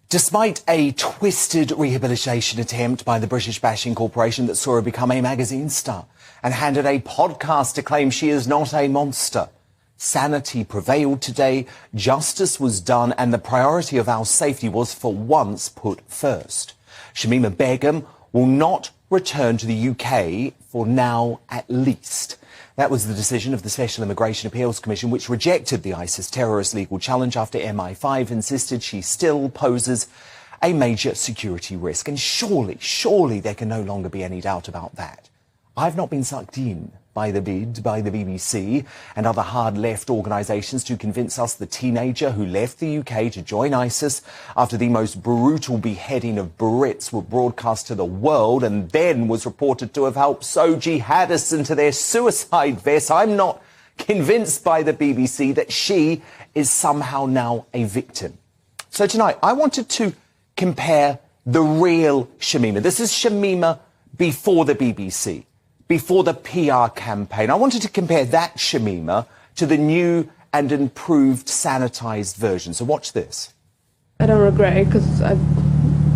Despite a twisted rehabilitation attempt by the British bashing corporation that saw her become a magazine star and handed a podcast to claim she is not a monster, sanity prevailed today, justice was done, and the priority of our safety was for once put first. Shamima Begum will not return to the UK for now at least. That was the decision of the Special Immigration Appeals Commission, which rejected the ISIS terrorist legal challenge after MI5 insisted she still poses a major security risk. And surely there can no longer be any doubt about that. I've not been sucked in by the bid by the BBC and other hard left organisations to convince us the teenager who left the UK to join ISIS after the most brutal beheading of Brits were broadcast to the world and then was reported to have helped sew jihadists into their suicide vests. I'm not convinced by the BBC that she is somehow now a victim. So tonight I wanted to compare the real Shamima. This is Shamima before the BBC, before the PR campaign. I wanted to compare that Shamima to the new and improved sanitised version. So watch this. I don't regret it because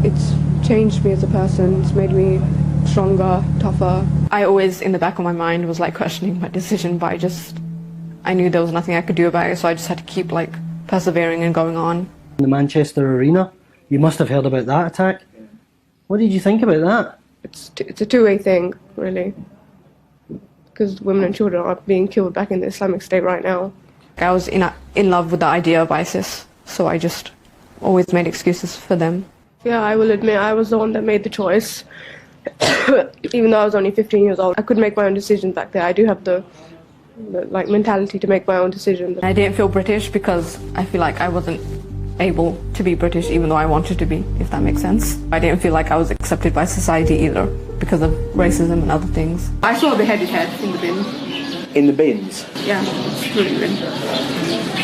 it's changed me as a person. It's made me stronger, tougher. I always, in the back of my mind, was like questioning my decision, but I knew there was nothing I could do about it, so I just had to keep like persevering and going on. In the Manchester Arena, you must have heard about that attack. What did you think about that? It's a two-way thing, really. Because women and children are being killed back in the Islamic State right now. I was in love with the idea of ISIS, so I just always made excuses for them. Yeah, I will admit I was the one that made the choice. Even though I was only 15 years old, I could make my own decisions back there. I do have the mentality to make my own decisions. I didn't feel British because I feel like I wasn't able to be British even though I wanted to be, if that makes sense. I didn't feel like I was accepted by society either because of racism and other things. I saw a beheaded head in the bin. In the bins? Yeah, it's really bin.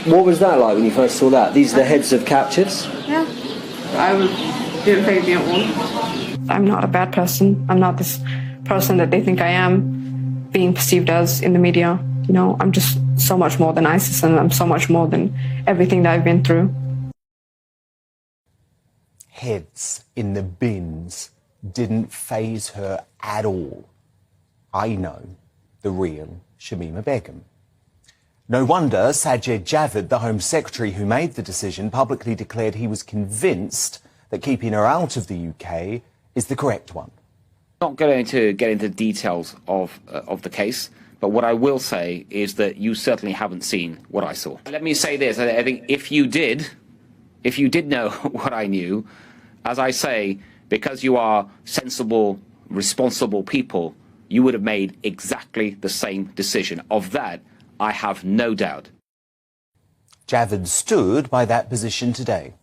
What was that like when you first saw that? These are the heads of captives? Yeah, didn't faze me at all. I'm not a bad person. I'm not this person that they think I am being perceived as in the media. You know, I'm just so much more than ISIS, and I'm so much more than everything that I've been through. Heads in the bins didn't faze her at all. I know the real Shamima Begum. No wonder Sajid Javid, the Home Secretary who made the decision, publicly declared he was convinced that keeping her out of the UK is the correct one. Not going to get into details of the case, but what I will say is that you certainly haven't seen what I saw. Let me say this, I think if you did know what I knew, as I say, because you are sensible, responsible people, you would have made exactly the same decision. Of that, I have no doubt. Javid stood by that position today.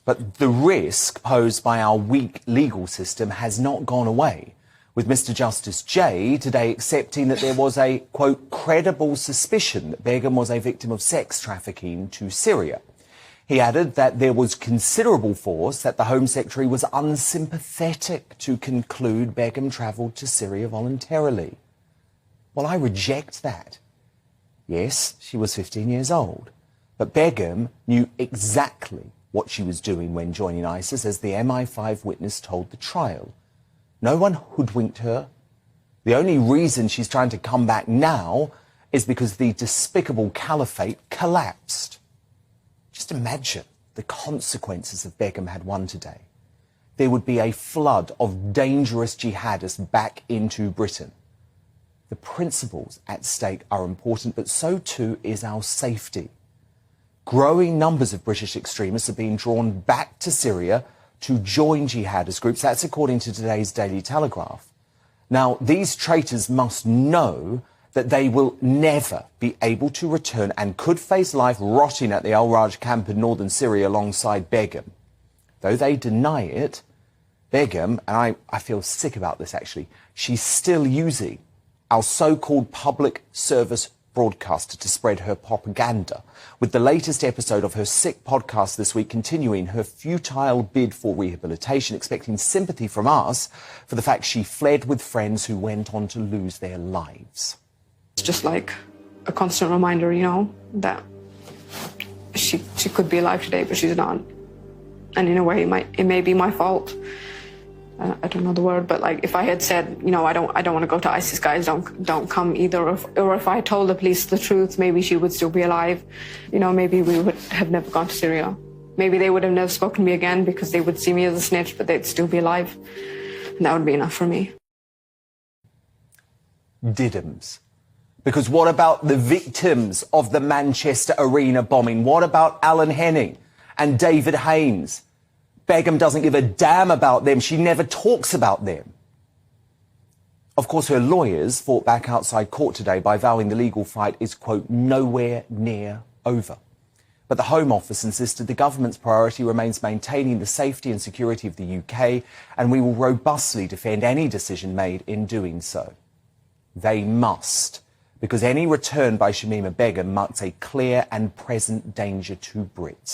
But the risk posed by our weak legal system has not gone away, with Mr Justice J today accepting that there was a, quote, credible suspicion that Begum was a victim of sex trafficking to Syria. He added that there was considerable force that the Home Secretary was unsympathetic to conclude Begum travelled to Syria voluntarily. Well, I reject that. Yes, she was 15 years old, but Begum knew exactly what she was doing when joining ISIS, as the MI5 witness told the trial. No one hoodwinked her. The only reason she's trying to come back now is because the despicable caliphate collapsed. Just imagine the consequences if Begum had won today. There would be a flood of dangerous jihadists back into Britain. The principles at stake are important, but so too is our safety. Growing numbers of British extremists are being drawn back to Syria to join jihadist groups. That's according to today's Daily Telegraph. Now, these traitors must know that they will never be able to return and could face life rotting at the Al-Raj camp in northern Syria alongside Begum. Though they deny it, Begum, and I feel sick about this actually, she's still using our so-called public service broadcaster to spread her propaganda, with the latest episode of her sick podcast this week continuing her futile bid for rehabilitation, expecting sympathy from us for the fact she fled with friends who went on to lose their lives. It's just like a constant reminder, you know, that she could be alive today, but she's not. And in a way, it may be my fault. I don't know the word, but like if I had said, you know, I don't want to go to ISIS, guys, don't come either. Or if I had told the police the truth, maybe she would still be alive. You know, maybe we would have never gone to Syria. Maybe they would have never spoken to me again because they would see me as a snitch, but they'd still be alive. And that would be enough for me. Diddums. Because what about the victims of the Manchester Arena bombing? What about Alan Henning and David Haines? Begum doesn't give a damn about them. She never talks about them. Of course, her lawyers fought back outside court today by vowing the legal fight is, quote, nowhere near over. But the Home Office insisted the government's priority remains maintaining the safety and security of the UK, and we will robustly defend any decision made in doing so. They must, because any return by Shamima Begum marks a clear and present danger to Brits.